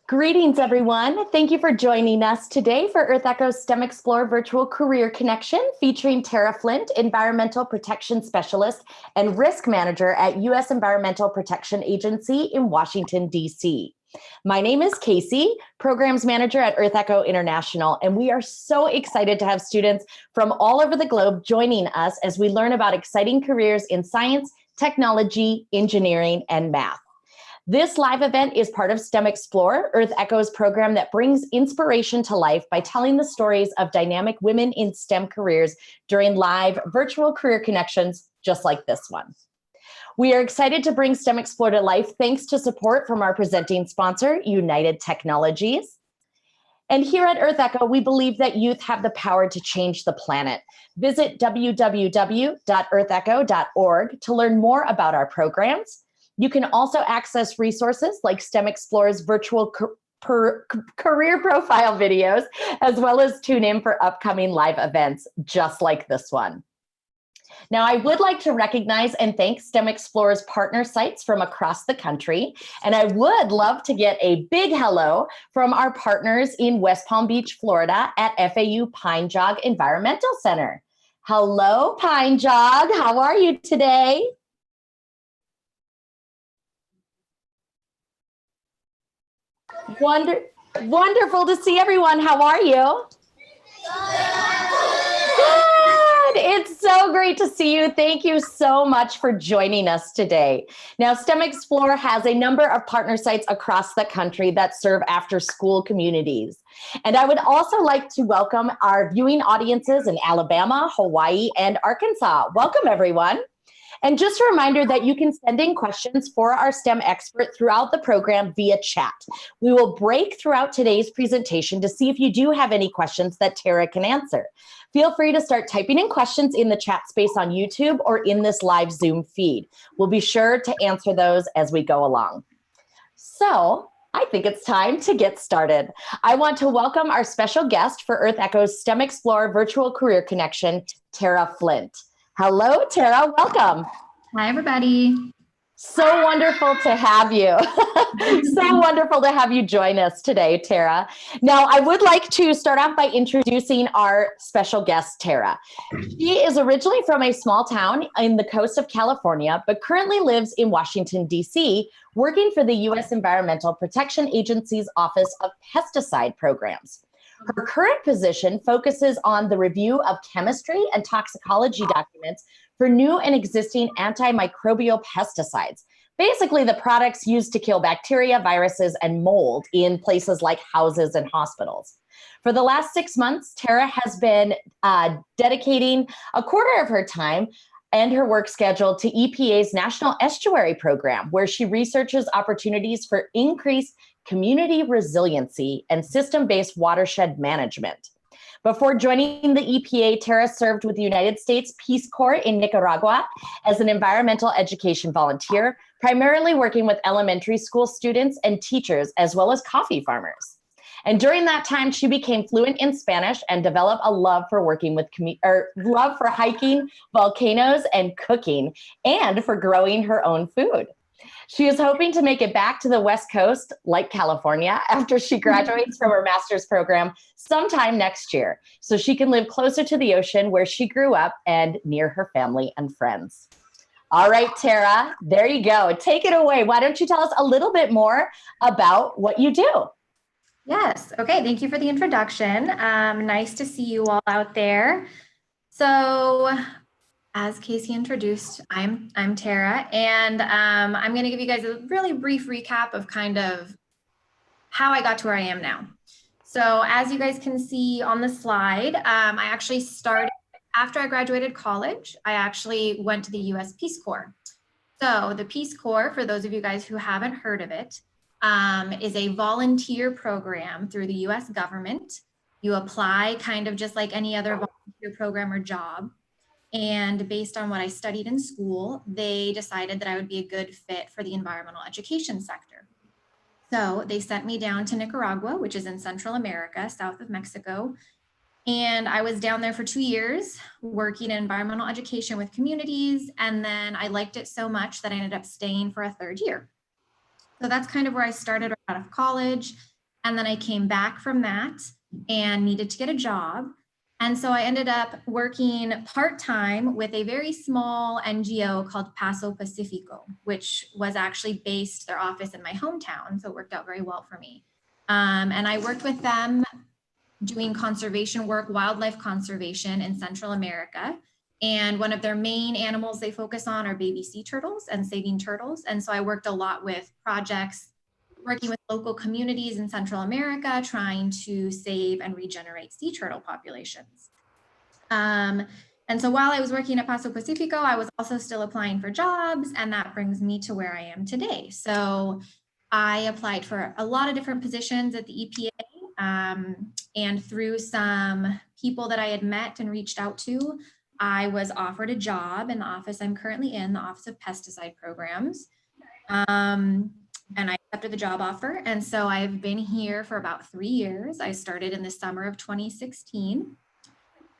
Greetings, everyone. Thank you for joining us today for EarthEcho's STEMExplore Virtual Career Connection, featuring Tara Flint, Environmental Protection Specialist and Risk Manager at U.S. Environmental Protection Agency in Washington, D.C. My name is Casey, Programs Manager at EarthEcho International, and we are so excited to have students from all over the globe joining us as we learn about exciting careers in science, technology, engineering, and math. This live event is part of STEMExplore, EarthEcho's program that brings inspiration to life by telling the stories of dynamic women in STEM careers during live virtual career connections just like this one. We are excited to bring STEMExplore to life thanks to support from our presenting sponsor, United Technologies. And here at EarthEcho, we believe that youth have the power to change the planet. Visit www.earthecho.org to learn more about our programs. You can also access resources like STEMExplore's virtual career profile videos, as well as tune in for upcoming live events just like this one. Now, I would like to recognize and thank STEMExplore's partner sites from across the country, and I would love to get a big hello from our partners in West Palm Beach, Florida at FAU Pine Jog Environmental Center. Hello, Pine Jog. How are you today? Wonderful to see everyone. How are you? Good. It's so great to see you. Thank you so much for joining us today. Now, STEMExplore has a number of partner sites across the country that serve after-school communities. And I would also like to welcome our viewing audiences in Alabama, Hawaii, and Arkansas. Welcome, everyone. And just a reminder that you can send in questions for our STEM expert throughout the program via chat. We will break throughout today's presentation to see if you do have any questions that Tara can answer. Feel free to start typing in questions in the chat space on YouTube or in this live Zoom feed. We'll be sure to answer those as we go along. So I think it's time to get started. I want to welcome our special guest for EarthEcho's STEMExplore Virtual Career Connection, Tara Flint. Hello, Tara. Welcome. Hi, everybody. So wonderful to have you. So wonderful to have you join us today, Tara. Now, I would like to start off by introducing our special guest, Tara. She is originally from a small town in the coast of California, but currently lives in Washington, D.C., working for the U.S. Environmental Protection Agency's Office of Pesticide Programs. Her current position focuses on the review of chemistry and toxicology documents for new and existing antimicrobial pesticides, basically the products used to kill bacteria, viruses, and mold in places like houses and hospitals. For the last 6 months, Tara has been dedicating a quarter of her time and her work schedule to EPA's National Estuary Program, where she researches opportunities for increased community resiliency and system-based watershed management. Before joining the EPA, Tara served with the United States Peace Corps in Nicaragua as an environmental education volunteer, primarily working with elementary school students and teachers, as well as coffee farmers. And during that time, she became fluent in Spanish and developed a love for working with love for hiking, volcanoes, and cooking, and for growing her own food. She is hoping to make it back to the West Coast, like California, after she graduates from her master's program sometime next year, so she can live closer to the ocean where she grew up and near her family and friends. All right, Tara, there you go. Take it away. Why don't you tell us a little bit more about what you do? Yes. Okay. Thank you for the introduction. Nice to see you all out there. So, as Casey introduced, I'm Tara, and I'm going to give you guys a really brief recap of kind of how I got to where I am now. So, as you guys can see on the slide, I actually started after I graduated college. I actually went to the U.S. Peace Corps. So, the Peace Corps, for those of you guys who haven't heard of it, is a volunteer program through the U.S. government. You apply kind of just like any other volunteer program or job. And based on what I studied in school, they decided that I would be a good fit for the environmental education sector. So they sent me down to Nicaragua, which is in Central America, south of Mexico. And I was down there for 2 years working in environmental education with communities. And then I liked it so much that I ended up staying for a 3rd year. So that's kind of where I started right out of college. And then I came back from that and needed to get a job. And so I ended up working part-time with a very small NGO called Paso Pacifico, which was actually based their office in my hometown. So it worked out very well for me. And I worked with them doing conservation work, wildlife conservation in Central America. And one of their main animals they focus on are baby sea turtles and saving turtles. And so I worked a lot with projects working with local communities in Central America, trying to save and regenerate sea turtle populations. And so while I was working at Paso Pacifico, I was also still applying for jobs, and that brings me to where I am today. So I applied for a lot of different positions at the EPA, and through some people that I had met and reached out to, I was offered a job in the office I'm currently in, the Office of Pesticide Programs. And I accepted the job offer. And so I've been here for about 3 years. I started in the summer of 2016.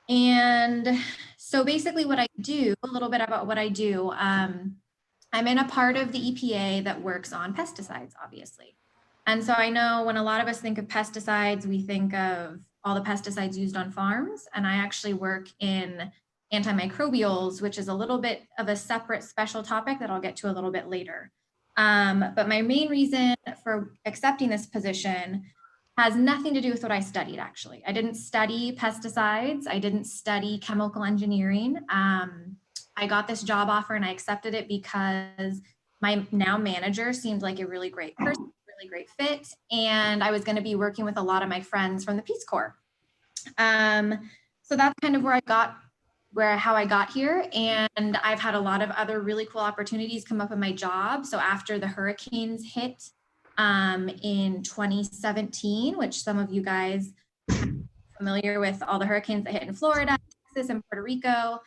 And so basically what I do, a little bit about what I do, I'm in a part of the EPA that works on pesticides, obviously. And so I know when a lot of us think of pesticides, we think of all the pesticides used on farms. And I actually work in antimicrobials, which is a little bit of a separate special topic that I'll get to a little bit later. But my main reason for accepting this position has nothing to do with what I studied, actually. I didn't study pesticides. I didn't study chemical engineering. I got this job offer and I accepted it because my now manager seemed like a really great person, really great fit. And I was going to be working with a lot of my friends from the Peace Corps. So that's kind of how I got here. And I've had a lot of other really cool opportunities come up in my job. So after the hurricanes hit in 2017, which some of you guys are familiar with all the hurricanes that hit in Florida, Texas, and Puerto Rico,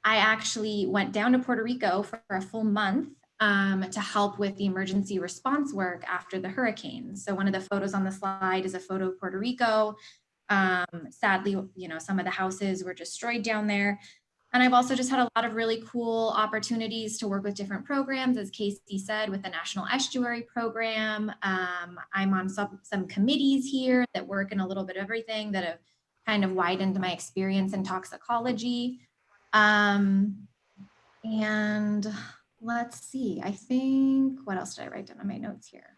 I actually went down to Puerto Rico for a full month to help with the emergency response work after the hurricanes. So one of the photos on the slide is a photo of Puerto Rico. Sadly, some of the houses were destroyed down there. And I've also just had a lot of really cool opportunities to work with different programs, as Casey said, with the National Estuary Program. I'm on some committees here that work in a little bit of everything that have kind of widened my experience in toxicology. And let's see, I think, what else did I write down on my notes here?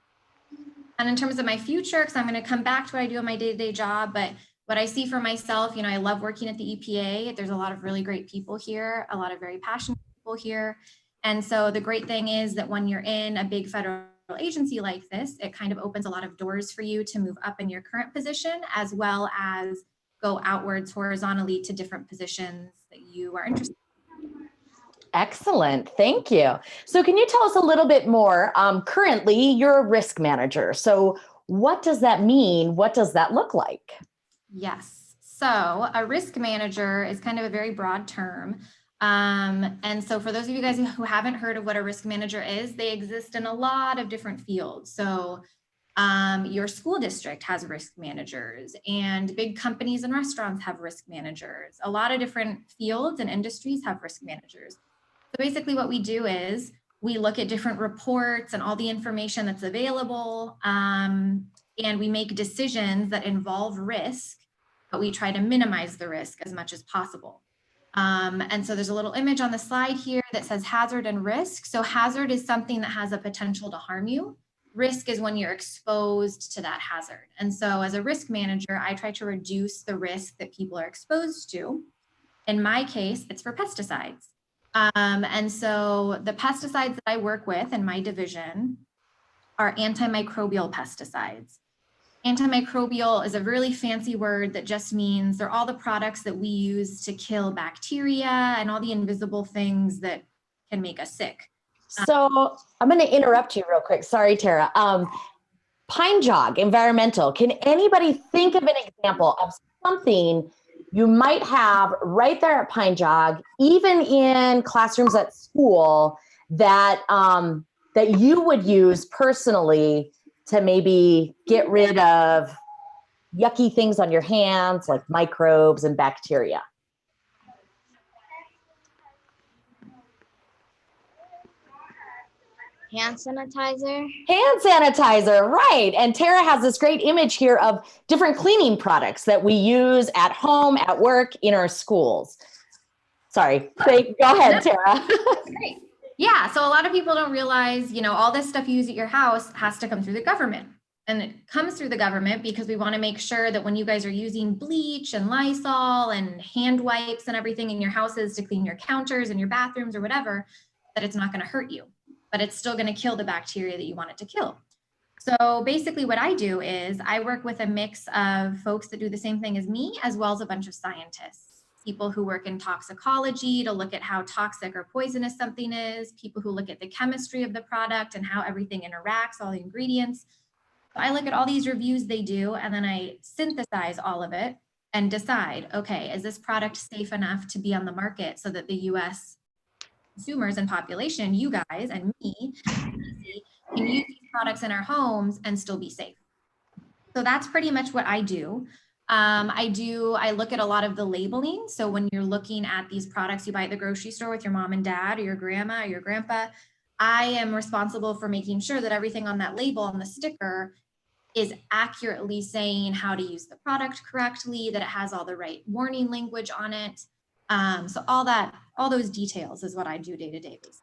And in terms of my future, because I'm going to come back to what I do in my day-to-day job, but what I see for myself, I love working at the EPA. There's a lot of really great people here, a lot of very passionate people here. And so the great thing is that when you're in a big federal agency like this, it kind of opens a lot of doors for you to move up in your current position, as well as go outwards horizontally to different positions that you are interested in. Excellent. Thank you. So can you tell us a little bit more? Currently, you're a risk manager. So what does that mean? What does that look like? Yes. So a risk manager is kind of a very broad term. And so for those of you guys who haven't heard of what a risk manager is, they exist in a lot of different fields. So your school district has risk managers, and big companies and restaurants have risk managers. A lot of different fields and industries have risk managers. So basically what we do is we look at different reports and all the information that's available, and we make decisions that involve risk, but we try to minimize the risk as much as possible. And so there's a little image on the slide here that says hazard and risk. So hazard is something that has a potential to harm you. Risk is when you're exposed to that hazard. And so as a risk manager, I try to reduce the risk that people are exposed to. In my case, it's for pesticides. And so the pesticides that I work with in my division are antimicrobial pesticides. Antimicrobial is a really fancy word that just means they're all the products that we use to kill bacteria and all the invisible things that can make us sick. So I'm going to interrupt you real quick. Sorry, Tara. Pine Jog Environmental. Can anybody think of an example of something you might have right there at Pine Jog, even in classrooms at school, that that you would use personally to maybe get rid of yucky things on your hands, like microbes and bacteria? Hand sanitizer. Hand sanitizer, right. And Tara has this great image here of different cleaning products that we use at home, at work, in our schools. Sorry, go ahead, Tara. Great. Yeah, so a lot of people don't realize, all this stuff you use at your house has to come through the government. And it comes through the government because we want to make sure that when you guys are using bleach and Lysol and hand wipes and everything in your houses to clean your counters and your bathrooms or whatever, that it's not going to hurt you, but it's still going to kill the bacteria that you want it to kill. So basically what I do is I work with a mix of folks that do the same thing as me, as well as a bunch of scientists, people who work in toxicology to look at how toxic or poisonous something is, people who look at the chemistry of the product and how everything interacts, all the ingredients. So I look at all these reviews they do, and then I synthesize all of it and decide, okay, is this product safe enough to be on the market so that the US consumers and population, you guys and me, can use these products in our homes and still be safe. So that's pretty much what I do. I look at a lot of the labeling. So when you're looking at these products you buy at the grocery store with your mom and dad or your grandma or your grandpa, I am responsible for making sure that everything on that label, on the sticker, is accurately saying how to use the product correctly, that it has all the right warning language on it. So all those details is what I do day to day basis.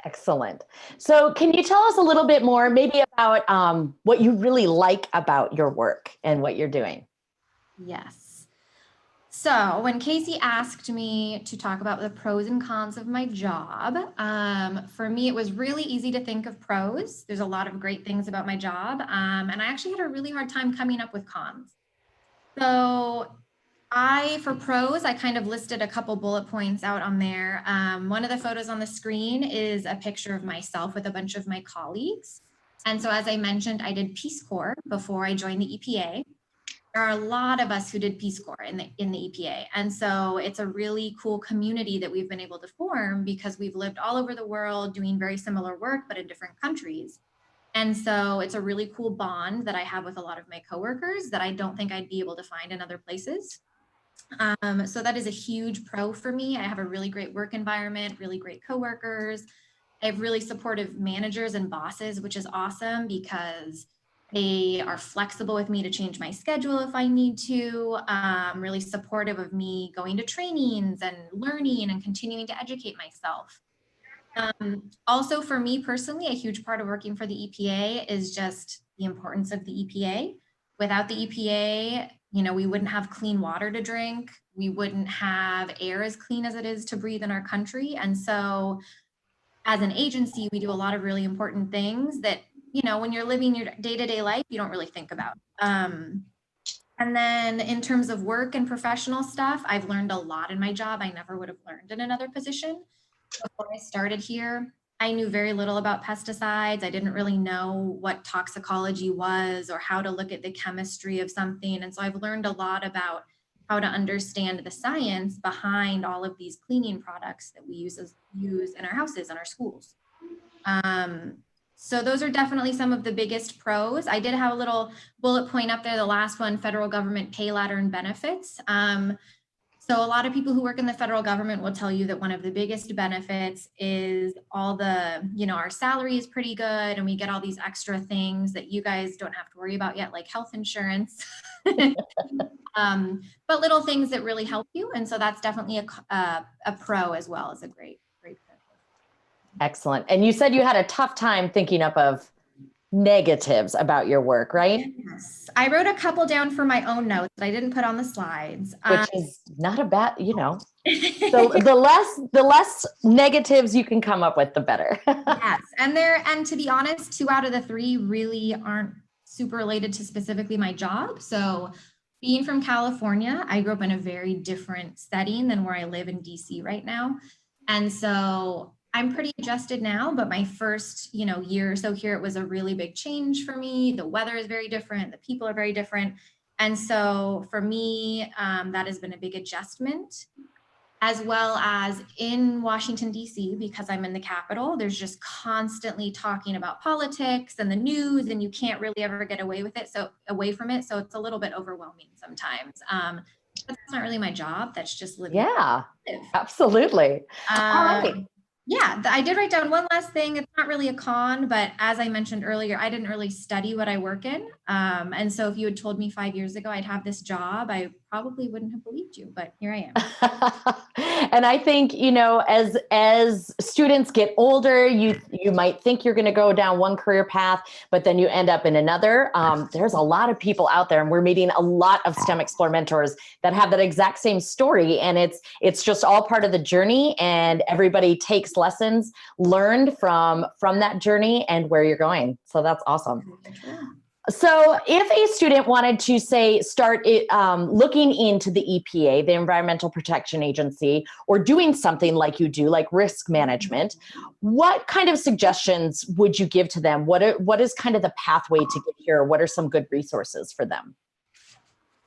Excellent. So can you tell us a little bit more maybe about what you really like about your work and what you're doing? Yes. So when Casey asked me to talk about the pros and cons of my job, for me, it was really easy to think of pros. There's a lot of great things about my job. And I actually had a really hard time coming up with cons. So for pros, I kind of listed a couple bullet points out on there. One of the photos on the screen is a picture of myself with a bunch of my colleagues. And so as I mentioned, I did Peace Corps before I joined the EPA. There are a lot of us who did Peace Corps in the EPA. And so it's a really cool community that we've been able to form because we've lived all over the world doing very similar work, but in different countries. And so it's a really cool bond that I have with a lot of my coworkers that I don't think I'd be able to find in other places. So that is a huge pro for me. I have a really great work environment, really great coworkers. I have really supportive managers and bosses, which is awesome because they are flexible with me to change my schedule if I need to, really supportive of me going to trainings and learning and continuing to educate myself. Also for me personally, a huge part of working for the EPA is just the importance of the EPA. Without the EPA, we wouldn't have clean water to drink. We wouldn't have air as clean as it is to breathe in our country. And so as an agency, we do a lot of really important things that, when you're living your day-to-day life, you don't really think about. And then in terms of work and professional stuff, I've learned a lot in my job I never would have learned in another position. Before I started here, I knew very little about pesticides. I didn't really know what toxicology was or how to look at the chemistry of something. And so I've learned a lot about how to understand the science behind all of these cleaning products that we use in our houses and our schools. So those are definitely some of the biggest pros. I did have a little bullet point up there, the last one, federal government pay ladder and benefits. So a lot of people who work in the federal government will tell you that one of the biggest benefits is all the, our salary is pretty good and we get all these extra things that you guys don't have to worry about yet, like health insurance, but little things that really help you. And so that's definitely a pro as well as a great. Excellent. And you said you had a tough time thinking up of negatives about your work, right? Yes. I wrote a couple down for my own notes that I didn't put on the slides. Which is not a bad, the less negatives you can come up with, the better. Yes. And to be honest, 2 out of the 3 really aren't super related to specifically my job. So being from California, I grew up in a very different setting than where I live in DC right now. And so I'm pretty adjusted now, but my first, year or so here, it was a really big change for me. The weather is very different. The people are very different. And so for me, that has been a big adjustment, as well as in Washington, D.C., because I'm in the Capitol, there's just constantly talking about politics and the news, and you can't really ever get away from it. So it's a little bit overwhelming sometimes. But that's not really my job. That's just living. Yeah, absolutely. All right. Yeah, I did write down one last thing. It's not really a con, but as I mentioned earlier, I didn't really study what I work in. And so if you had told me 5 years ago I'd have this job, I probably wouldn't have believed you, but here I am. And I think, you know, as students get older, you might think you're going to go down one career path, but then you end up in another. There's a lot of people out there, and we're meeting a lot of STEMExplore mentors that have that exact same story. And it's just all part of the journey, and everybody takes lessons learned from that journey and where you're going. So that's awesome. So if a student wanted to say, start looking into the EPA, the Environmental Protection Agency, or doing something like you do, like risk management, what kind of suggestions would you give to them? What is kind of the pathway to get here? What are some good resources for them?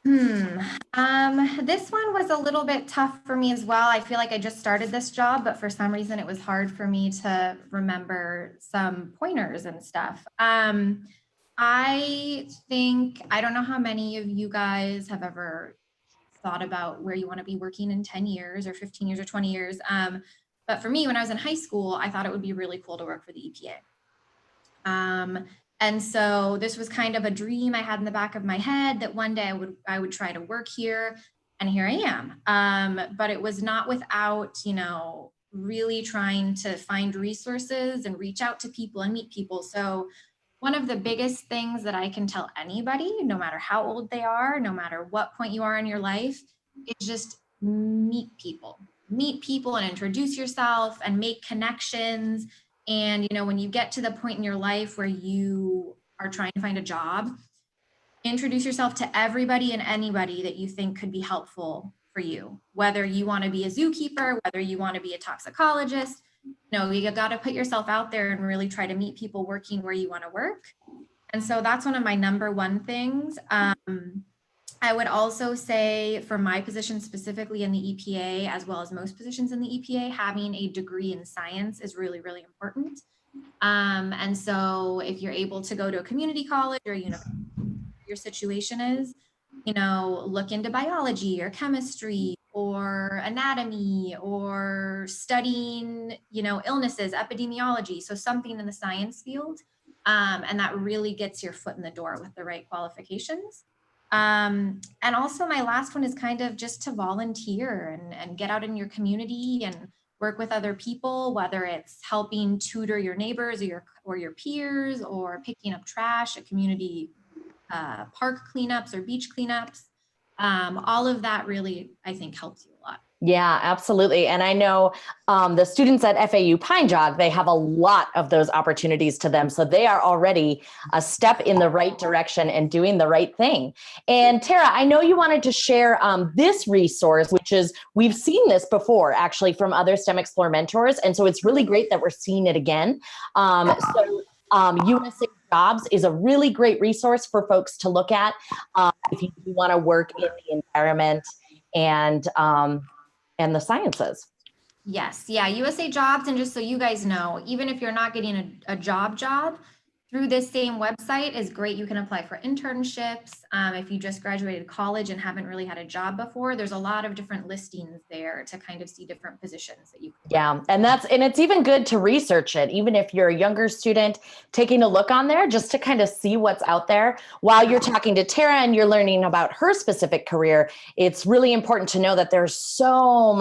This one was a little bit tough for me as well. I feel like I just started this job, but for some reason it was hard for me to remember some pointers and stuff. I think, I don't know how many of you guys have ever thought about where you want to be working in 10 years or 15 years or 20 years. But for me, when I was in high school, I thought it would be really cool to work for the EPA. And so this was kind of a dream I had in the back of my head that one day I would try to work here, and here I am. But it was not without, you know, really trying to find resources and reach out to people and meet people. So one of the biggest things that I can tell anybody, no matter how old they are, no matter what point you are in your life, is just meet people and introduce yourself and make connections. And, you know, when you get to the point in your life where you are trying to find a job, introduce yourself to everybody and anybody that you think could be helpful for you, whether you want to be a zookeeper, whether you want to be a toxicologist. No, you got to put yourself out there and really try to meet people working where you want to work. And so that's one of my number one things. I would also say for my position specifically in the EPA, as well as most positions in the EPA, having a degree in science is really, really important. And so if you're able to go to a community college or university, your situation is, you know, look into biology or chemistry or anatomy or studying, you know, illnesses, epidemiology. So something in the science field. And that really gets your foot in the door with the right qualifications. And also my last one is kind of just to volunteer and get out in your community and work with other people, whether it's helping tutor your neighbors or your peers, or picking up trash at community park cleanups or beach cleanups. All of that really, I think, helps you a lot. Yeah, absolutely. And I know the students at FAU Pine Jog, they have a lot of those opportunities to them. So they are already a step in the right direction and doing the right thing. And Tara, I know you wanted to share this resource, which is, we've seen this before actually from other STEMExplore mentors. And so it's really great that we're seeing it again. USA Jobs is a really great resource for folks to look at if you do want to work in the environment and the sciences. Yes, yeah, USA Jobs. And just so you guys know, even if you're not getting a job, through this same website is great. You can apply for internships. If you just graduated college and haven't really had a job before, there's a lot of different listings there to kind of see different positions that you can. Yeah, and it's even good to research it, even if you're a younger student, taking a look on there just to kind of see what's out there. While you're talking to Tara and you're learning about her specific career, it's really important to know that there's so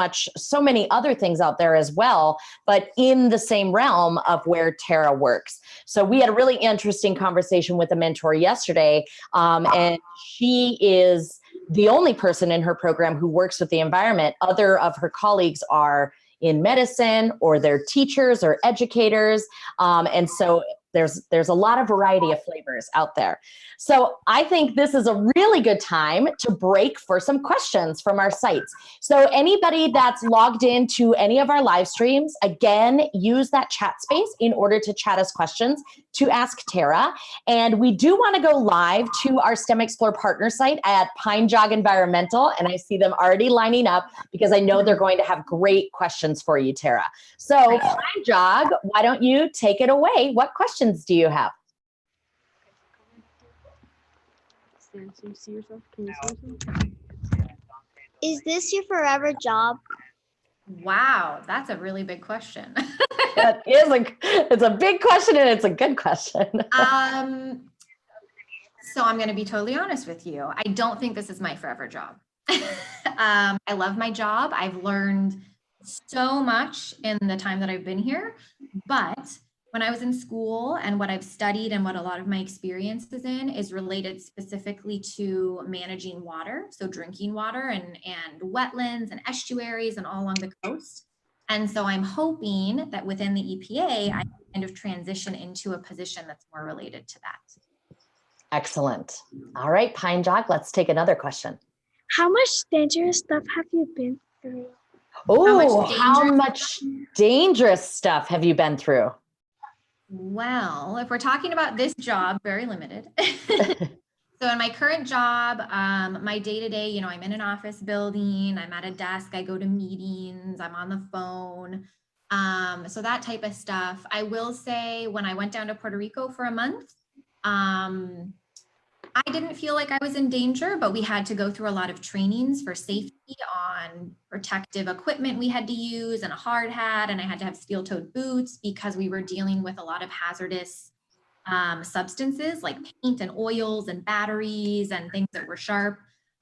many other things out there as well, but in the same realm of where Tara works. So we had a really interesting conversation with a mentor yesterday, and she is the only person in her program who works with the environment. Other of her colleagues are in medicine, or they're teachers or educators. And so there's a lot of variety of flavors out there. So I think this is a really good time to break for some questions from our sites. So anybody that's logged into any of our live streams, again, use that chat space in order to chat us questions to ask Tara. And we do want to go live to our STEMExplore partner site at Pine Jog Environmental. And I see them already lining up because I know they're going to have great questions for you, Tara. So Pine Jog, why don't you take it away? What questions do you have? Is this your forever job? Wow, that's a really big question. That is it's a big question and it's a good question. So I'm going to be totally honest with you. I don't think this is my forever job. I love my job. I've learned so much in the time that I've been here, but when I was in school and what I've studied and what a lot of my experience is in is related specifically to managing water. So drinking water and wetlands and estuaries and all along the coast. And so I'm hoping that within the EPA, I kind of transition into a position that's more related to that. Excellent. All right, Pine Jog, let's take another question. How much dangerous stuff have you been through? Oh, how much dangerous stuff have you been through? Well, if we're talking about this job, very limited. So in my current job, my day-to-day, I'm in an office building, I'm at a desk, I go to meetings, I'm on the phone. So that type of stuff. I will say when I went down to Puerto Rico for a month, I didn't feel like I was in danger, but we had to go through a lot of trainings for safety on protective equipment we had to use and a hard hat, and I had to have steel-toed boots because we were dealing with a lot of hazardous substances like paint and oils and batteries and things that were sharp.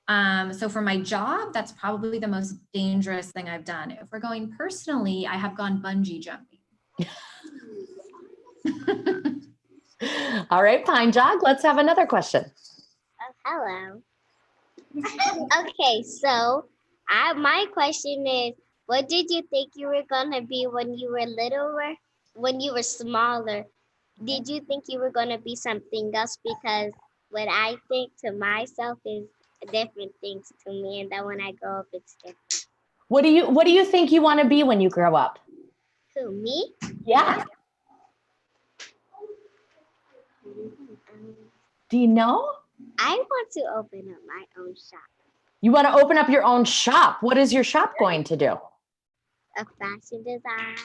So for my job, that's probably the most dangerous thing I've done. If we're going personally, I have gone bungee jumping. All right, Pine Jog, let's have another question. Oh, hello. Okay, so my question is, what did you think you were gonna be when you were littler, when you were smaller? Did you think you were gonna be something else? Because what I think to myself is different things to me, and then when I grow up, it's different. What do you think you want to be when you grow up? Who, me? Yeah. Do you know? I want to open up my own shop. You want to open up your own shop. What is your shop going to do? A fashion design.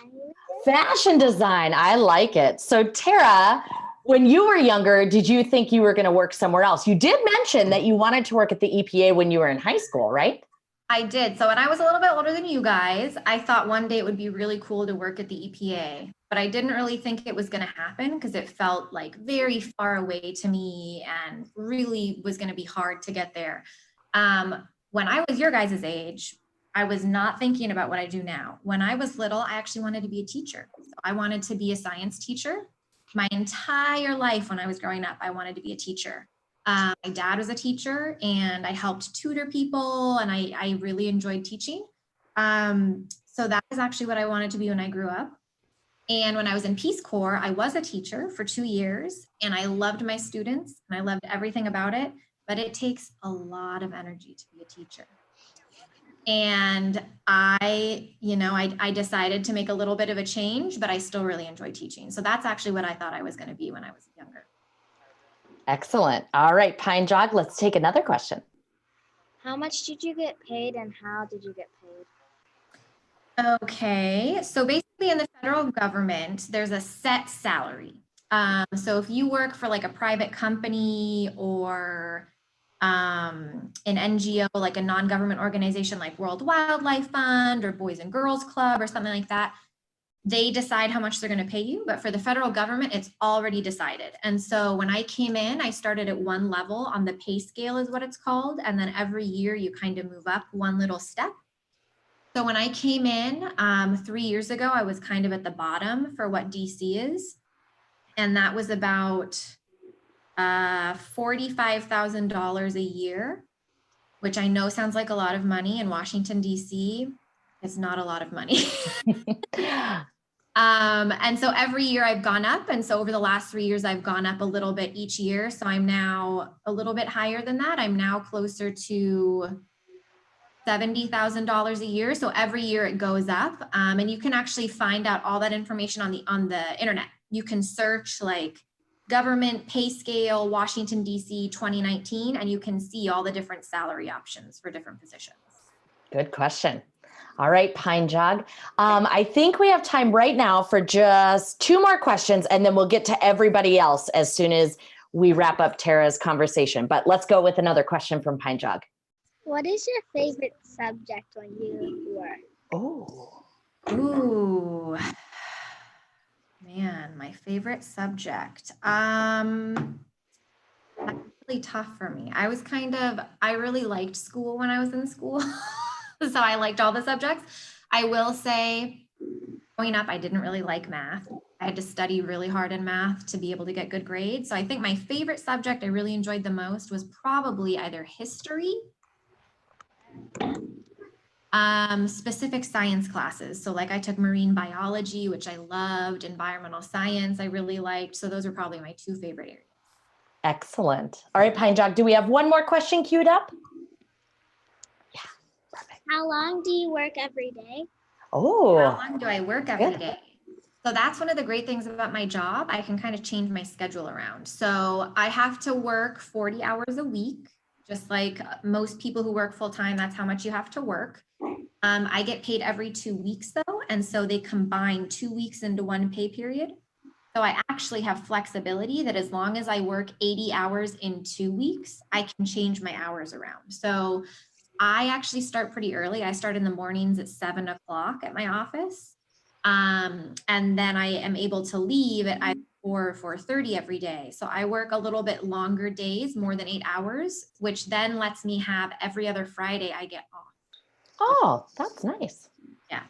Fashion design. I like it. So Tara, when you were younger, did you think you were going to work somewhere else? You did mention that you wanted to work at the EPA when you were in high school, right? I did. So when I was a little bit older than you guys, I thought one day it would be really cool to work at the EPA, but I didn't really think it was going to happen because it felt like very far away to me and really was going to be hard to get there. When I was your guys' age, I was not thinking about what I do now. When I was little, I actually wanted to be a teacher. So I wanted to be a science teacher. My entire life when I was growing up, I wanted to be a teacher. My dad was a teacher and I helped tutor people and I really enjoyed teaching. So that is actually what I wanted to be when I grew up. And when I was in Peace Corps, I was a teacher for 2 years and I loved my students and I loved everything about it, but it takes a lot of energy to be a teacher. And I decided to make a little bit of a change, but I still really enjoy teaching. So that's actually what I thought I was going to be when I was younger. Excellent. All right, Pine Jog, let's take another question. How much did you get paid and how did you get paid? Okay, so basically in the federal government, there's a set salary. So if you work for like a private company or an NGO, like a non-government organization like World Wildlife Fund or Boys and Girls Club or something like that, they decide how much they're going to pay you. But for the federal government, it's already decided. And so when I came in, I started at one level on the pay scale is what it's called. And then every year you kind of move up one little step. So when I came in 3 years ago, I was kind of at the bottom for what DC is. And that was about $45,000 a year, which I know sounds like a lot of money in Washington, DC. It's not a lot of money. And so every year I've gone up. And so over the last 3 years, I've gone up a little bit each year. So I'm now a little bit higher than that. I'm now closer to $70,000 a year. So every year it goes up. And you can actually find out all that information on the internet. You can search like government pay scale, Washington, DC 2019, and you can see all the different salary options for different positions. Good question. All right, Pine Jog. I think we have time right now for just 2 more questions, and then we'll get to everybody else as soon as we wrap up Tara's conversation. But let's go with another question from Pine Jog. What is your favorite subject when you were? Ooh. Man, my favorite subject. That's really tough for me. I really liked school when I was in school. So I liked all the subjects. I will say, growing up, I didn't really like math. I had to study really hard in math to be able to get good grades. So I think my favorite subject I really enjoyed the most was probably either history, specific science classes. So like I took marine biology, which I loved, environmental science, I really liked. So those are probably my two favorite areas. Excellent. All right, Pine Jog, do we have one more question queued up? Yeah, perfect. How long do you work every day? Oh, How long do I work every good. day? So that's one of the great things about my job. I can kind of change my schedule around. So I have to work 40 hours a week, just like most people who work full time, that's how much you have to work. I get paid every 2 weeks though. And so they combine 2 weeks into one pay period. So I actually have flexibility that as long as I work 80 hours in 2 weeks, I can change my hours around. So I actually start pretty early. I start in the mornings at 7 o'clock at my office. And then I am able to leave at either 4 or 4:30 every day. So I work a little bit longer days, more than 8 hours, which then lets me have every other Friday I get off. Oh, that's nice. Yeah.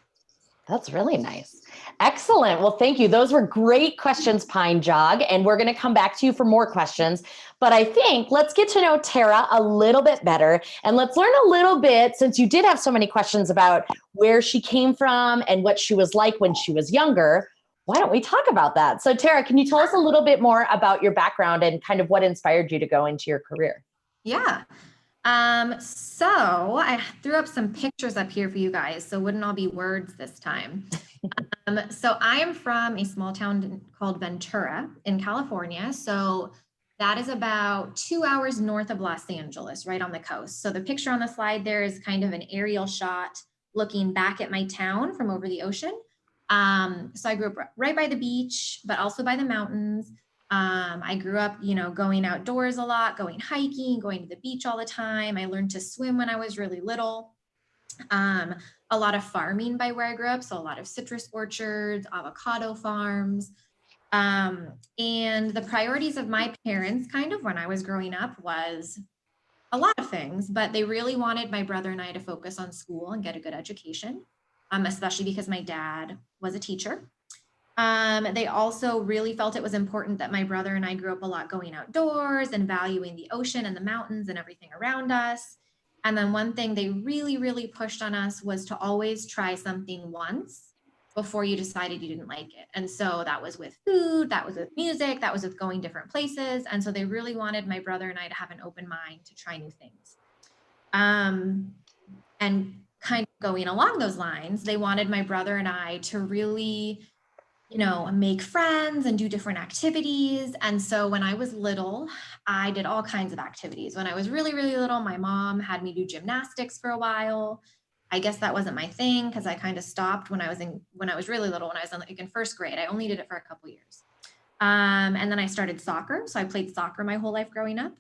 That's really nice. Excellent. Well, thank you. Those were great questions, Pine Jog, and we're going to come back to you for more questions. But I think let's get to know Tara a little bit better, and let's learn a little bit, since you did have so many questions about where she came from and what she was like when she was younger. Why don't we talk about that? So Tara, can you tell us a little bit more about your background and kind of what inspired you to go into your career? Yeah. So I threw up some pictures up here for you guys, so it wouldn't all be words this time. So I am from a small town called Ventura in California. So that is about 2 hours north of Los Angeles, right on the coast. So the picture on the slide there is kind of an aerial shot looking back at my town from over the ocean. So I grew up right by the beach, but also by the mountains. I grew up, going outdoors a lot, going hiking, going to the beach all the time. I learned to swim when I was really little. A lot of farming by where I grew up. So a lot of citrus orchards, avocado farms. And the priorities of my parents kind of when I was growing up was a lot of things, but they really wanted my brother and I to focus on school and get a good education, especially because my dad was a teacher. They also really felt it was important that my brother and I grew up a lot going outdoors and valuing the ocean and the mountains and everything around us. And then one thing they really, really pushed on us was to always try something once before you decided you didn't like it. And so that was with food, that was with music, that was with going different places. And so they really wanted my brother and I to have an open mind to try new things. And kind of going along those lines, they wanted my brother and I to really make friends and do different activities. And so when I was little, I did all kinds of activities. When I was really, really little, my mom had me do gymnastics for a while. I guess that wasn't my thing because I kind of stopped when I was really little, when I was in first grade. I only did it for a couple years. And then I started soccer. So I played soccer my whole life growing up.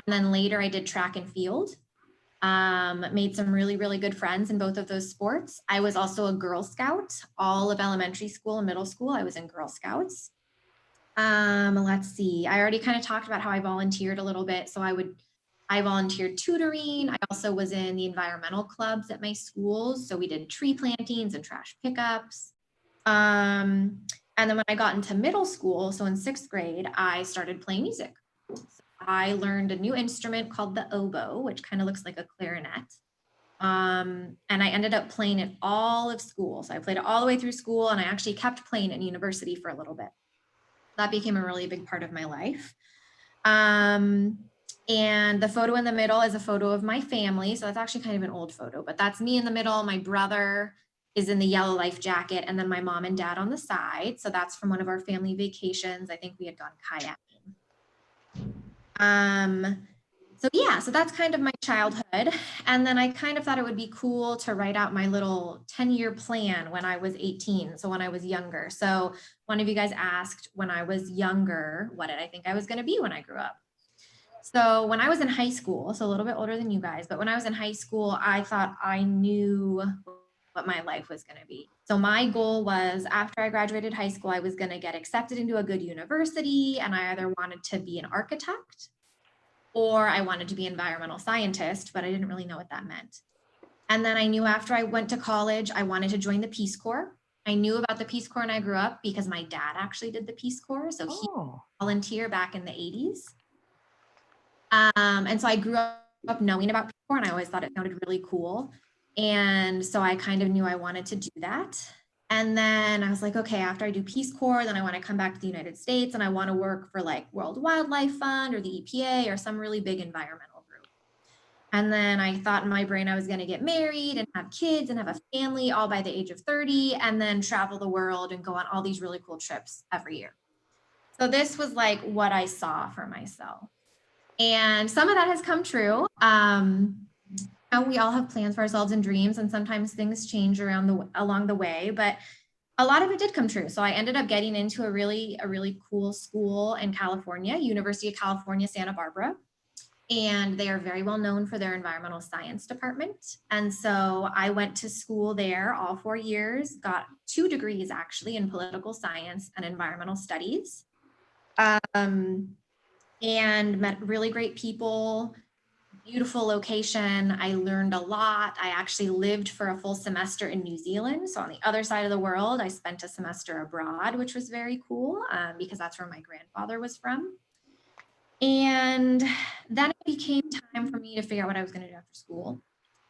And then later I did track and field. Made some really, really good friends in both of those sports. I was also a Girl Scout. All of elementary school and middle school, I was in Girl Scouts. Let's see. I already kind of talked about how I volunteered a little bit. So I volunteered tutoring. I also was in the environmental clubs at my schools. So we did tree plantings and trash pickups. And then when I got into middle school, so in 6th grade, I started playing music. I learned a new instrument called the oboe, which kind of looks like a clarinet. And I ended up playing it all of school. So I played it all the way through school, and I actually kept playing in university for a little bit. That became a really big part of my life. And the photo in the middle is a photo of my family. So that's actually kind of an old photo, but that's me in the middle. My brother is in the yellow life jacket, and then my mom and dad on the side. So that's from one of our family vacations. I think we had gone kayaking. So that's kind of my childhood. And then I kind of thought it would be cool to write out my little 10-year plan when I was 18. So when I was younger. So one of you guys asked when I was younger, what did I think I was going to be when I grew up? So when I was in high school, so a little bit older than you guys, but when I was in high school, I thought I knew what what my life was going to be. So my goal was, after I graduated high school, I was going to get accepted into a good university, and I either wanted to be an architect or I wanted to be an environmental scientist, but I didn't really know what that meant. And then I knew after I went to college, I wanted to join the Peace Corps. I knew about the Peace Corps when I grew up because my dad actually did the Peace Corps. So he volunteered back in the 80s. And so I grew up knowing about Peace Corps, and I always thought it sounded really cool. And so I kind of knew I wanted to do that. And then I was like, okay, after I do Peace Corps, then I want to come back to the United States and I want to work for like World Wildlife Fund or the EPA or some really big environmental group. And then I thought in my brain I was going to get married and have kids and have a family all by the age of 30, and then travel the world and go on all these really cool trips every year. So this was like what I saw for myself. And some of that has come true. We all have plans for ourselves and dreams, and sometimes things change along the way, but a lot of it did come true. So I ended up getting into a really cool school in California, University of California, Santa Barbara. And they are very well known for their environmental science department. And so I went to school there all 4 years, got 2 degrees actually in political science and environmental studies, and met really great people. Beautiful location. I learned a lot. I actually lived for a full semester in New Zealand. So on the other side of the world, I spent a semester abroad, which was very cool because that's where my grandfather was from. And then it became time for me to figure out what I was going to do after school.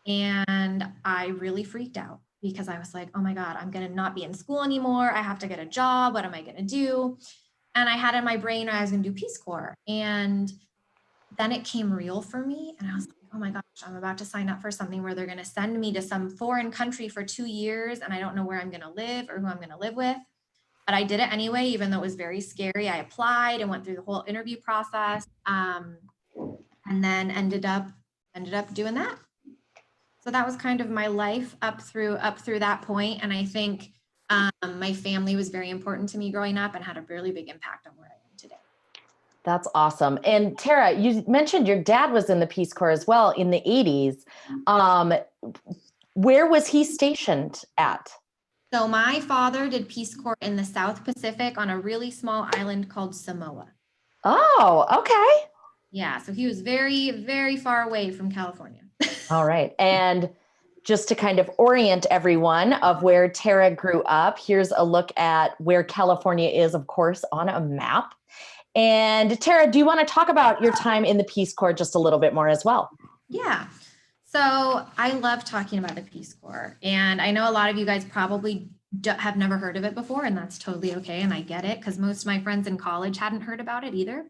And I really freaked out because I was like, oh my God, I'm going to not be in school anymore. I have to get a job. What am I going to do? And I had in my brain I was going to do Peace Corps. And then it came real for me. And I was like, oh my gosh, I'm about to sign up for something where they're going to send me to some foreign country for 2 years. And I don't know where I'm going to live or who I'm going to live with. But I did it anyway, even though it was very scary. I applied and went through the whole interview process, and then ended up doing that. So that was kind of my life up through that point. And I think my family was very important to me growing up and had a really big impact on where I am today. That's awesome. And Tara, you mentioned your dad was in the Peace Corps as well in the 80s. Where was he stationed at? So my father did Peace Corps in the South Pacific on a really small island called Samoa. Oh, okay. Yeah, so he was very, very far away from California. All right. And just to kind of orient everyone of where Tara grew up, here's a look at where California is, of course, on a map. And Tara, do you want to talk about your time in the Peace Corps just a little bit more as well? Yeah. So I love talking about the Peace Corps, and I know a lot of you guys probably have never heard of it before, and that's totally okay. And I get it because most of my friends in college hadn't heard about it either.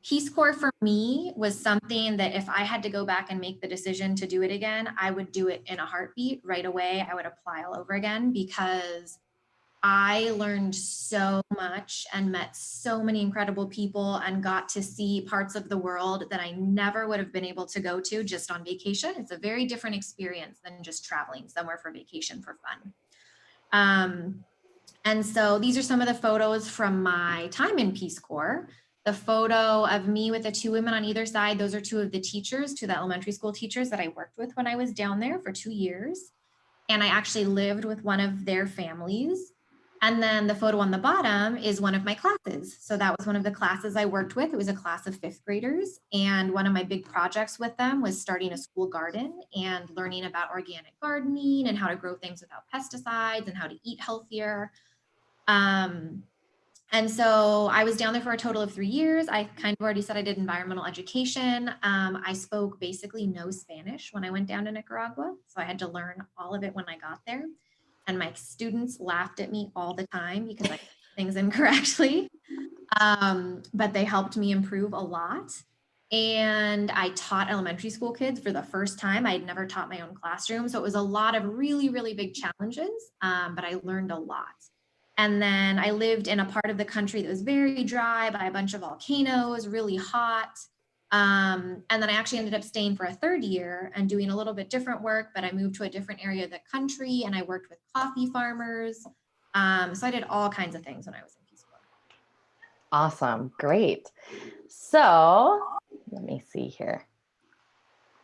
Peace Corps for me was something that if I had to go back and make the decision to do it again, I would do it in a heartbeat right away. I would apply all over again because I learned so much and met so many incredible people and got to see parts of the world that I never would have been able to go to just on vacation. It's a very different experience than just traveling somewhere for vacation for fun. And so these are some of the photos from my time in Peace Corps. The photo of me with the 2 women on either side, those are 2 of the teachers, 2 of the elementary school teachers that I worked with when I was down there for 2 years. And I actually lived with one of their families. And then the photo on the bottom is one of my classes. So that was one of the classes I worked with. It was a class of 5th graders. And one of my big projects with them was starting a school garden and learning about organic gardening and how to grow things without pesticides and how to eat healthier. And so I was down there for a total of 3 years. I kind of already said I did environmental education. I spoke basically no Spanish when I went down to Nicaragua. So I had to learn all of it when I got there. And my students laughed at me all the time because I did things incorrectly. But they helped me improve a lot. And I taught elementary school kids for the first time. I had never taught my own classroom. So it was a lot of really, really big challenges, but I learned a lot. And then I lived in a part of the country that was very dry by a bunch of volcanoes, really hot. And then I actually ended up staying for a 3rd year and doing a little bit different work, but I moved to a different area of the country and I worked with coffee farmers. So I did all kinds of things when I was in Peace Corps. Awesome. Great. So let me see here.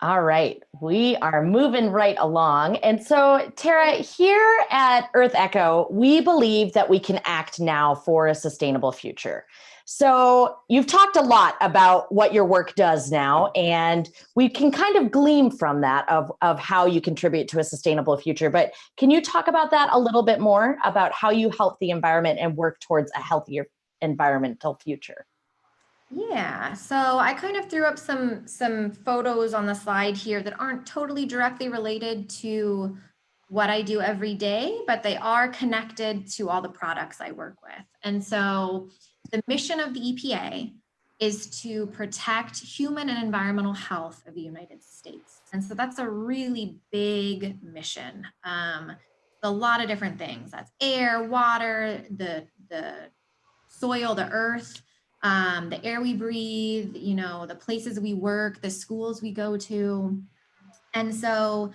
All right, we are moving right along. And so, Tara, here at EarthEcho, we believe that we can act now for a sustainable future. So you've talked a lot about what your work does now, and we can kind of glean from that of how you contribute to a sustainable future. But can you talk about that a little bit more, about how you help the environment and work towards a healthier environmental future? Yeah, so I kind of threw up some photos on the slide here that aren't totally directly related to what I do every day, but they are connected to all the products I work with. And so the mission of the EPA is to protect human and environmental health of the United States. And so that's a really big mission. A lot of different things. That's air, water, the soil, the earth, the air we breathe, you know, the places we work, the schools we go to. And so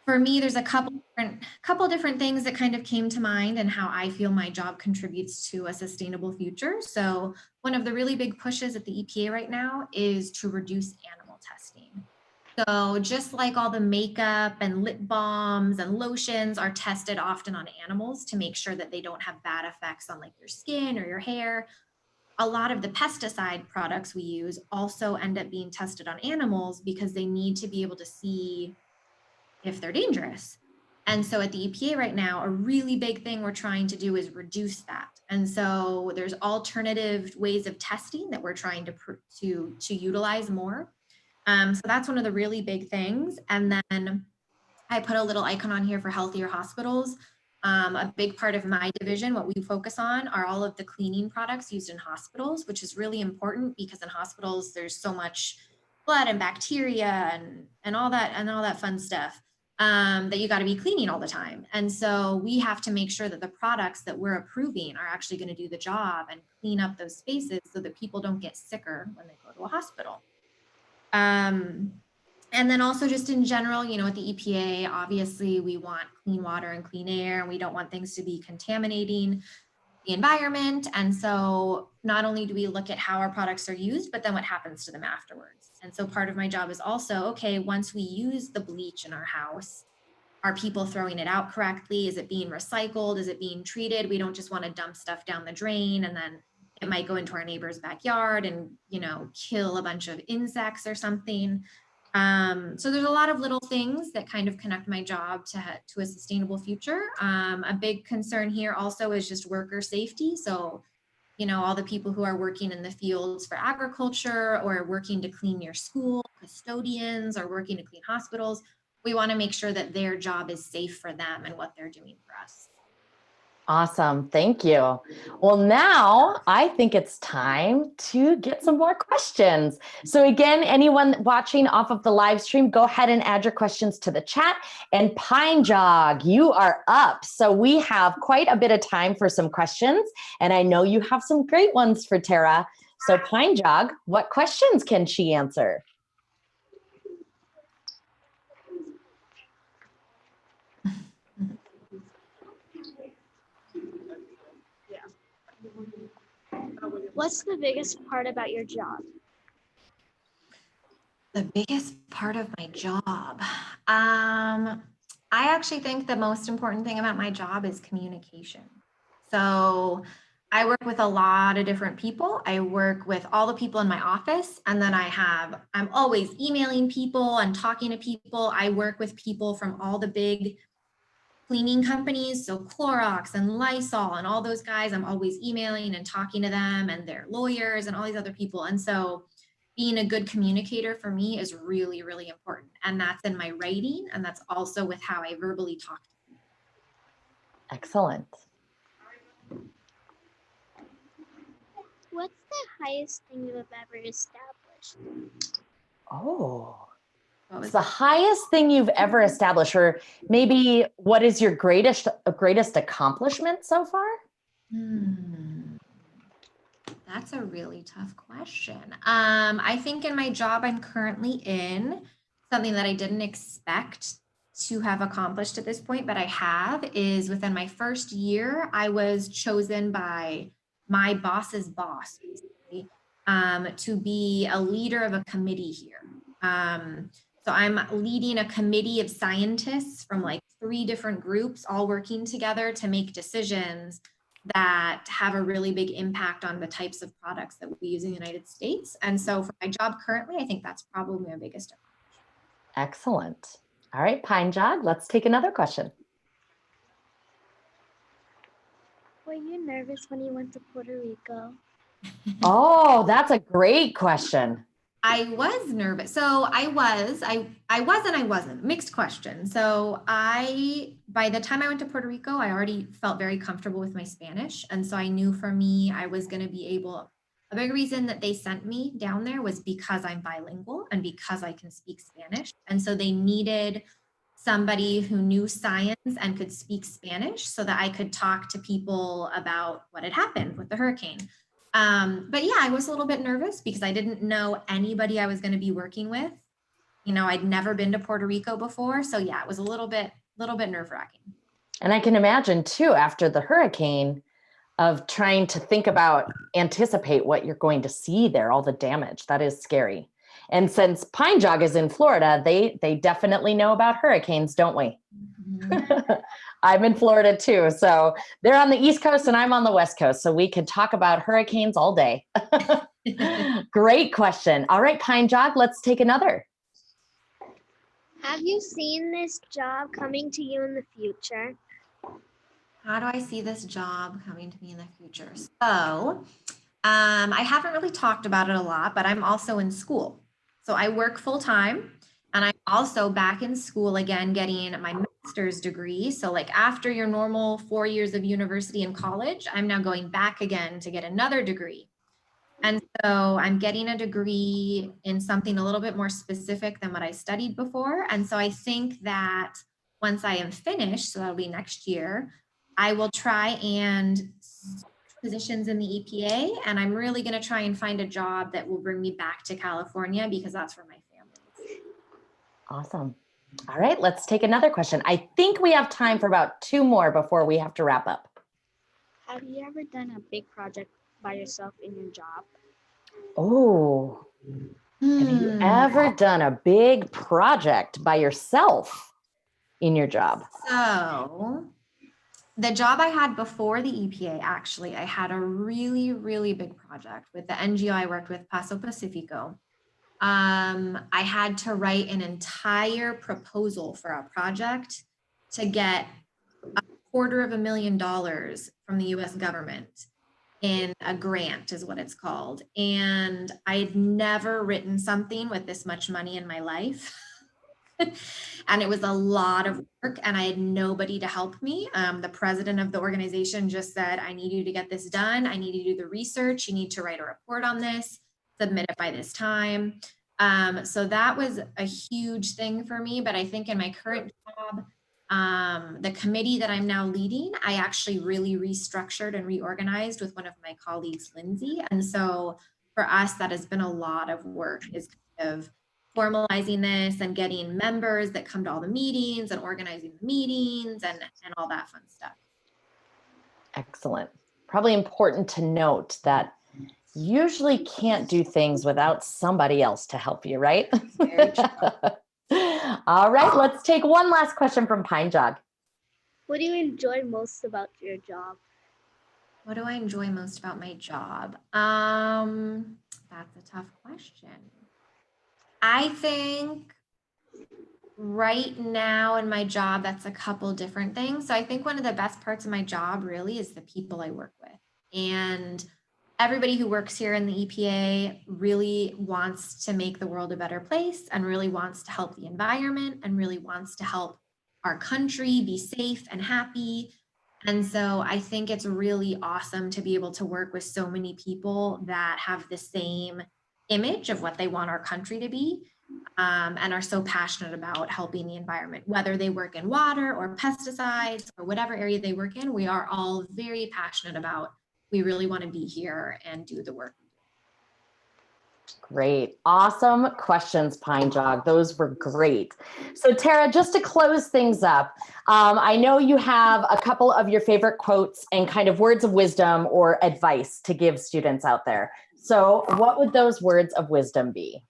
for me, there's a couple different things that kind of came to mind and how I feel my job contributes to a sustainable future. So one of the really big pushes at the EPA right now is to reduce animal testing. So just like all the makeup and lip balms and lotions are tested often on animals to make sure that they don't have bad effects on like your skin or your hair, a lot of the pesticide products we use also end up being tested on animals because they need to be able to see if they're dangerous. And so at the EPA right now, a really big thing we're trying to do is reduce that. And so there's alternative ways of testing that we're trying to utilize more. So that's one of the really big things. And then I put a little icon on here for healthier hospitals. A big part of my division, what we focus on are all of the cleaning products used in hospitals, which is really important because in hospitals, there's so much blood and bacteria and all that fun stuff that you got to be cleaning all the time. And so we have to make sure that the products that we're approving are actually going to do the job and clean up those spaces so that people don't get sicker when they go to a hospital. And then also just in general, you know, at the EPA, obviously we want clean water and clean air, and we don't want things to be contaminating the environment. And so not only do we look at how our products are used, but then what happens to them afterwards. And so part of my job is also, okay, once we use the bleach in our house, are people throwing it out correctly? Is it being recycled? Is it being treated? We don't just want to dump stuff down the drain and then it might go into our neighbor's backyard and, you know, kill a bunch of insects or something. So there's a lot of little things that kind of connect my job to a sustainable future. A big concern here also is just worker safety. So, you know, all the people who are working in the fields for agriculture or working to clean your school, custodians or working to clean hospitals, we want to make sure that their job is safe for them and what they're doing for us. Awesome. Thank you. Well, now I think it's time to get some more questions. So again, anyone watching off of the live stream, go ahead and add your questions to the chat. And Pine Jog, you are up. So we have quite a bit of time for some questions. And I know you have some great ones for Tara. So Pine Jog, what questions can she answer? What's the biggest part about your job? The biggest part of my job. I actually think the most important thing about my job is communication. So I work with a lot of different people. I work with all the people in my office, and then I'm always emailing people and talking to people. I work with people from all the big cleaning companies, so Clorox and Lysol and all those guys. I'm always emailing and talking to them and their lawyers and all these other people. And so being a good communicator for me is really, really important. And that's in my writing, and that's also with how I verbally talk to people. Excellent. What's the highest thing you have ever established? Oh, what's the highest thing you've ever established, or maybe what is your greatest accomplishment so far? That's a really tough question. I think in my job I'm currently in, something that I didn't expect to have accomplished at this point, but I have, is within my first year, I was chosen by my boss's boss, basically, to be a leader of a committee here. So I'm leading a committee of scientists from like 3 different groups, all working together to make decisions that have a really big impact on the types of products that we use in the United States. And so for my job currently, I think that's probably my biggest accomplishment. Excellent. All right, Pine Jog, let's take another question. Were you nervous when you went to Puerto Rico? Oh, that's a great question. I was nervous. So I was and I wasn't. Mixed question. So by the time I went to Puerto Rico, I already felt very comfortable with my Spanish. And so I knew for me, I was going to be able, a big reason that they sent me down there was because I'm bilingual and because I can speak Spanish. And so they needed somebody who knew science and could speak Spanish so that I could talk to people about what had happened with the hurricane. But yeah, I was a little bit nervous because I didn't know anybody I was going to be working with. You know, I'd never been to Puerto Rico before. So yeah, it was a little bit nerve-wracking. And I can imagine too, after the hurricane, of trying to think about, anticipate what you're going to see there, all the damage. That is scary. And since Pine Jog is in Florida, they definitely know about hurricanes, don't we? Mm-hmm. I'm in Florida too. So they're on the East Coast and I'm on the West Coast. So we could talk about hurricanes all day. Great question. All right, Pine Jog, let's take another. Have you seen this job coming to you in the future? How do I see this job coming to me in the future? So I haven't really talked about it a lot, but I'm also in school. So I work full time and I'm also back in school again, getting my master's degree. So like after your normal 4 years of university and college, I'm now going back again to get another degree. And so I'm getting a degree in something a little bit more specific than what I studied before. And so I think that once I am finished, so that'll be next year, I will try and positions in the EPA, and I'm really going to try and find a job that will bring me back to California because that's where my family is. Awesome. All right, let's take another question. I think we have time for about 2 more before we have to wrap up. Have you ever done a big project by yourself in your job? Oh, have you ever done a big project by yourself in your job? So the job I had before the EPA, actually, I had a really, really big project with the NGO I worked with, Paso Pacifico. I had to write an entire proposal for a project to get $250,000 from the US government in a grant is what it's called. And I'd never written something with this much money in my life. And it was a lot of work and I had nobody to help me. The president of the organization just said, I need you to get this done. I need you to do the research. You need to write a report on this, submit it by this time. So that was a huge thing for me. But I think in my current job, the committee that I'm now leading, I actually really restructured and reorganized with one of my colleagues, Lindsay. And so for us, that has been a lot of work, is kind of formalizing this and getting members that come to all the meetings and organizing the meetings and all that fun stuff. Excellent. Probably important to note that you usually can't do things without somebody else to help you, right? Very true. All right, let's take one last question from Pine Jog. What do you enjoy most about your job? What do I enjoy most about my job? That's a tough question. I think right now in my job, that's a couple different things. So I think one of the best parts of my job really is the people I work with. And everybody who works here in the EPA really wants to make the world a better place and really wants to help the environment and really wants to help our country be safe and happy. And so I think it's really awesome to be able to work with so many people that have the same image of what they want our country to be, and are so passionate about helping the environment, whether they work in water or pesticides or whatever area they work in. We are all very passionate about, we really want to be here and do the work. Great. Awesome questions, Pine Jog. Those were great. So Tara, just to close things up, I know you have a couple of your favorite quotes and kind of words of wisdom or advice to give students out there. So what would those words of wisdom be?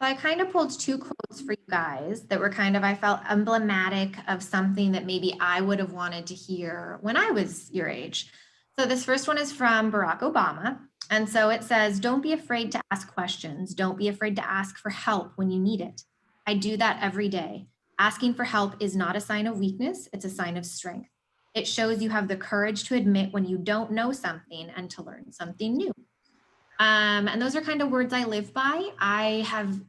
So I kind of pulled two quotes for you guys that were kind of, I felt, emblematic of something that maybe I would have wanted to hear when I was your age. So this first one is from Barack Obama. And so it says, don't be afraid to ask questions. Don't be afraid to ask for help when you need it. I do that every day. Asking for help is not a sign of weakness. It's a sign of strength. It shows you have the courage to admit when you don't know something and to learn something new. And those are kind of words I live by. I have,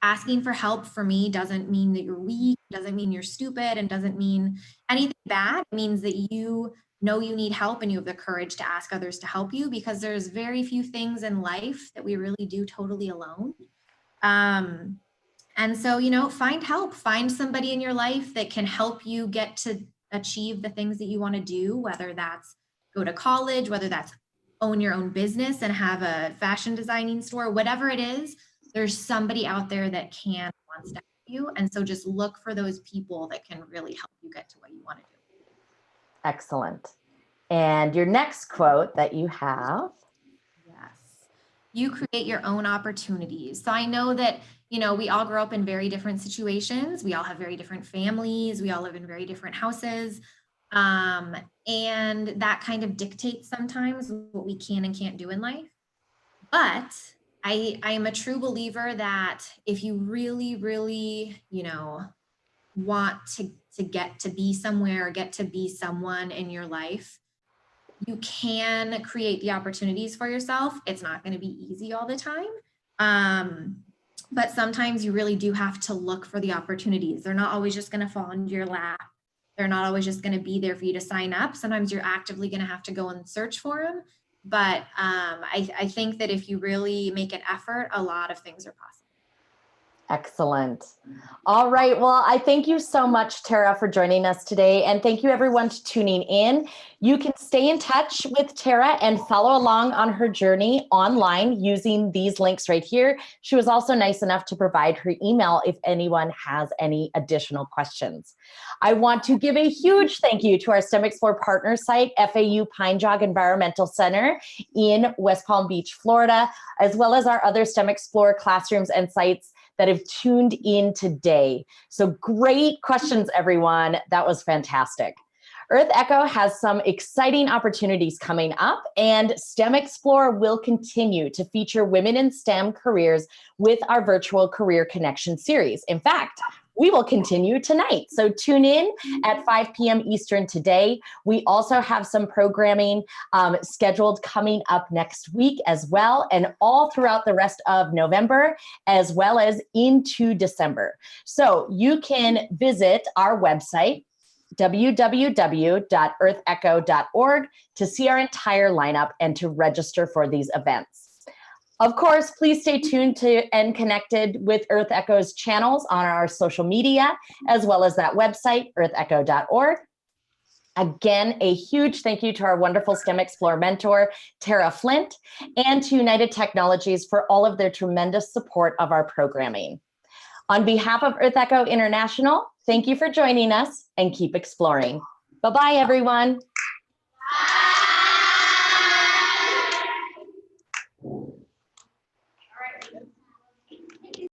asking for help for me doesn't mean that you're weak, doesn't mean you're stupid, and doesn't mean anything bad. It means that you know you need help and you have the courage to ask others to help you, because there's very few things in life that we really do totally alone. And so, find help, find somebody in your life that can help you get to achieve the things that you want to do, whether that's go to college, whether that's own your own business and have a fashion designing store, whatever it is, there's somebody out there that can, wants to help you. And so just look for those people that can really help you get to what you want to do. Excellent. And your next quote that you have. Yes. You create your own opportunities. So I know that, we all grow up in very different situations. We all have very different families. We all live in very different houses. And that kind of dictates sometimes what we can and can't do in life. But I am a true believer that if you really, really, want to get to be somewhere or get to be someone in your life, you can create the opportunities for yourself. It's not going to be easy all the time. But sometimes you really do have to look for the opportunities. They're not always just going to fall into your lap. They're not always just going to be there for you to sign up. Sometimes you're actively going to have to go and search for them. But I think that if you really make an effort, a lot of things are possible. Excellent. All right. Well, I thank you so much, Tara, for joining us today. And thank you everyone for tuning in. You can stay in touch with Tara and follow along on her journey online using these links right here. She was also nice enough to provide her email if anyone has any additional questions. I want to give a huge thank you to our STEMExplore partner site, FAU Pine Jog Environmental Center in West Palm Beach, Florida, as well as our other STEMExplore classrooms and sites that have tuned in today. So great questions, everyone. That was fantastic. EarthEcho has some exciting opportunities coming up, and STEMExplore will continue to feature women in STEM careers with our virtual Career Connection series. In fact, we will continue tonight. So tune in at 5 p.m. Eastern today. We also have some programming scheduled coming up next week as well, and all throughout the rest of November, as well as into December. So you can visit our website, www.earthecho.org, to see our entire lineup and to register for these events. Of course, please stay tuned to and connected with EarthEcho's channels on our social media, as well as that website, earthecho.org. Again, a huge thank you to our wonderful STEMExplore mentor, Tara Flint, and to United Technologies for all of their tremendous support of our programming. On behalf of EarthEcho International, thank you for joining us and keep exploring. Bye-bye, everyone.